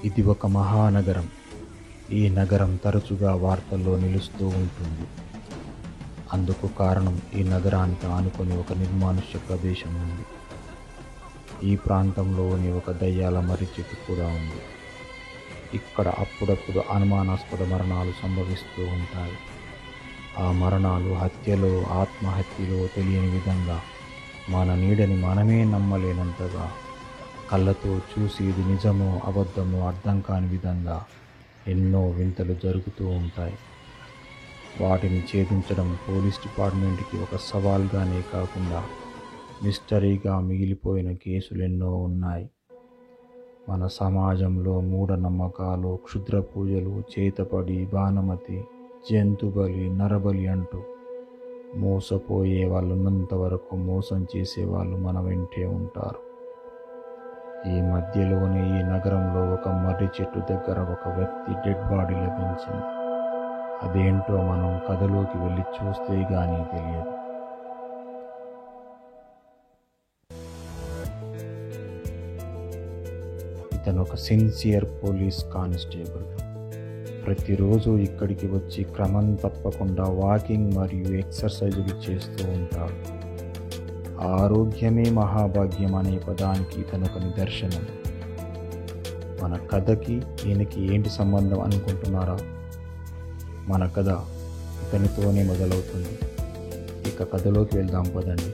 ఇది ఒక మహానగరం. ఈ నగరం తరచుగా వార్తల్లో నిలుస్తూ ఉంటుంది. అందుకు కారణం ఈ నగరానికి ఆనుకొని ఒక నిర్మానుష్య ప్రదేశం ఉంది. ఈ ప్రాంతంలోని ఒక దయ్యాల మర్రి చెట్టు కూడా ఉంది. ఇక్కడ అప్పుడప్పుడు అనుమానాస్పద మరణాలు సంభవిస్తూ ఉంటాయి. ఆ మరణాలు హత్యలో, ఆత్మహత్యలో తెలియని విధంగా మన నీడని మనమే నమ్మలేనంతగా కళ్ళతో చూసి ఇది నిజమో అబద్ధమో అర్థం కాని విధంగా ఎన్నో వింతలు జరుగుతూ ఉంటాయి. వాటిని ఛేదించడం పోలీస్ డిపార్ట్మెంట్కి ఒక సవాల్గానే కాకుండా మిస్టరీగా మిగిలిపోయిన కేసులెన్నో ఉన్నాయి. మన సమాజంలో మూఢనమ్మకాలు, క్షుద్ర పూజలు, చేతపడి, బాణమతి, జంతుబలి, నరబలి అంటూ మోసపోయే వాళ్ళున్నంత వరకు మోసం చేసేవాళ్ళు మన వెంటే ఉంటారు. ఈ మధ్యలోనే ఈ నగరంలో ఒక మర్రి చెట్టు దగ్గర ఒక వ్యక్తి డెడ్ బాడీ లభించింది. అదేంటో మనం కథలోకి వెళ్ళి చూస్తే గానీ తెలియదు. ఇతను ఒక సిన్సియర్ పోలీస్ కానిస్టేబుల్. ప్రతిరోజు ఇక్కడికి వచ్చి క్రమం తప్పకుండా వాకింగ్ మరియు ఎక్సర్సైజులు చేస్తూ ఉంటాడు. ఆరోగ్యమే మహాభాగ్యం అనే పదానికి ఇతను ఒక నిదర్శనం. మన కథకి ఈయనకి ఏంటి సంబంధం అనుకుంటున్నారా? మన కథ ఇతనితోనే మొదలవుతుంది. ఇక కథలోకి వెళ్దాం పదండి.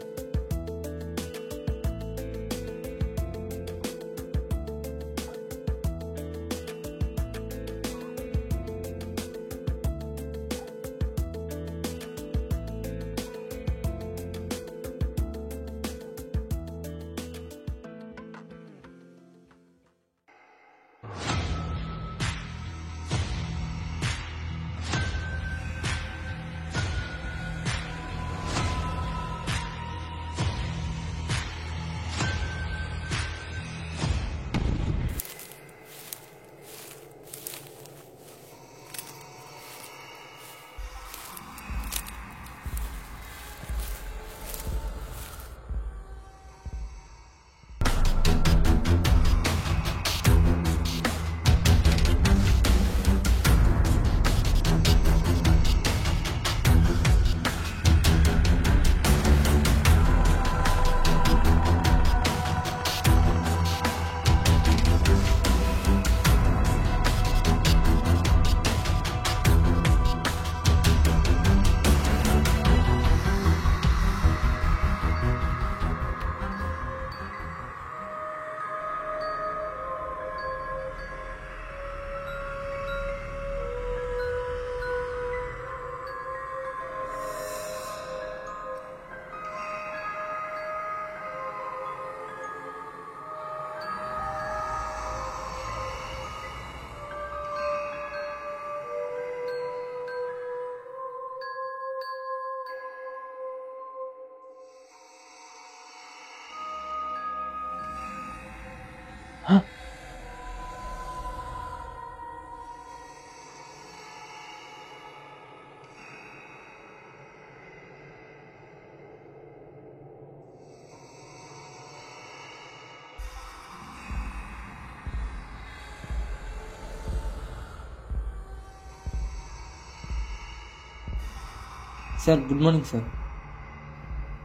Sir, good morning sir.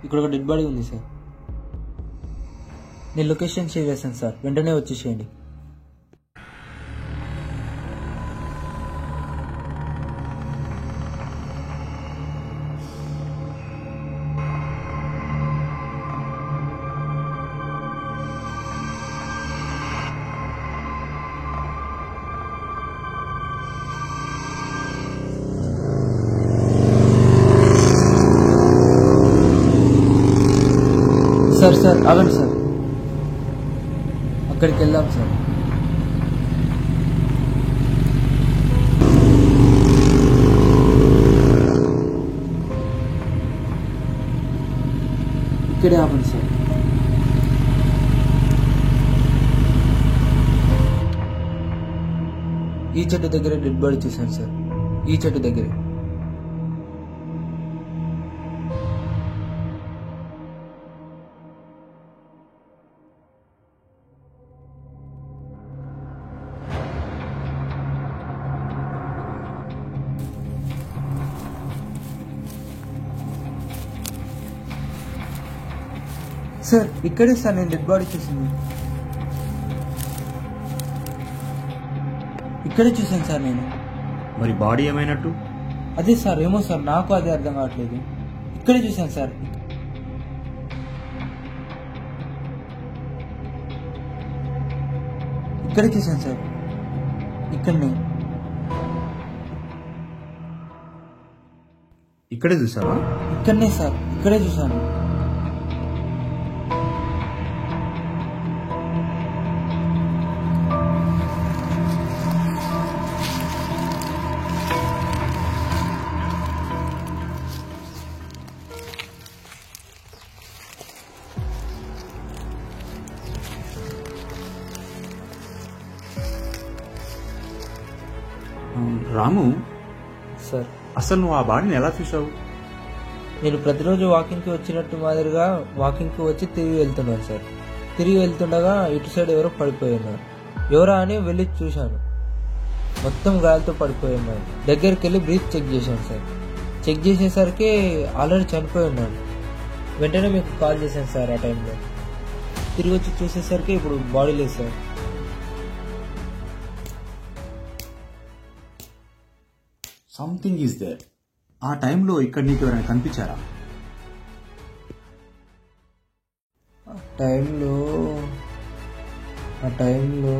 ఇక్కడ ఒక డెడ్ బాడీ ఉంది సార్. నేను లొకేషన్ షేర్ చేశాను సార్, వెంటనే వచ్చేసేయండి. సార్ ఆగండి సార్, అక్కడికి వెళ్దాం సార్. ఇక్కడే ఆపండి సార్. ఈ చెట్టు దగ్గర డెడ్ బాడీ చూశాను సార్. ఈ చెట్టు దగ్గరే. సార్ ఇక్కడే సార్ నేను డెడ్ బాడీ చూసింది. ఇక్కడే చూసాను సార్ నేను. మరి బాడీ ఏమైనట్టు? అదే సార్, ఏమో సార్, నాకు అదే అర్థం కావట్లేదు. ఇక్కడే చూసాను సార్. ఇక్కడే చూసాను సార్. ఇక్కడనే. ఇక్కడే చూసావా? ఇక్కడనే సార్, ఇక్కడే చూసాను. రాము, సార్ అసలు నువ్వు ఆ బాడీని ఎలా చూసావు? నేను ప్రతిరోజు వాకింగ్కి వచ్చినట్టు మాదిరిగా వాకింగ్కి వచ్చి తిరిగి వెళ్తున్నాను సార్. తిరిగి వెళ్తుండగా ఇటు సైడ్ ఎవరో పడిపోయి ఉన్నారు. ఎవరా అని వెళ్ళి చూశాను. మొత్తం గాయాలతో పడిపోయి ఉన్నాను. దగ్గరికి వెళ్ళి బ్రీత్ చెక్ చేశాను సార్. చెక్ చేసేసరికి ఆల్రెడీ చనిపోయి ఉన్నాను. వెంటనే మీకు కాల్ చేశాను సార్. ఆ టైంలో తిరిగి వచ్చి చూసేసరికి ఇప్పుడు బాడీ లేదు సార్. Something is there. ఆ టైంలో ఇక్కడ నీకు ఎవరైనా కనిపించారా? ఆ టైంలో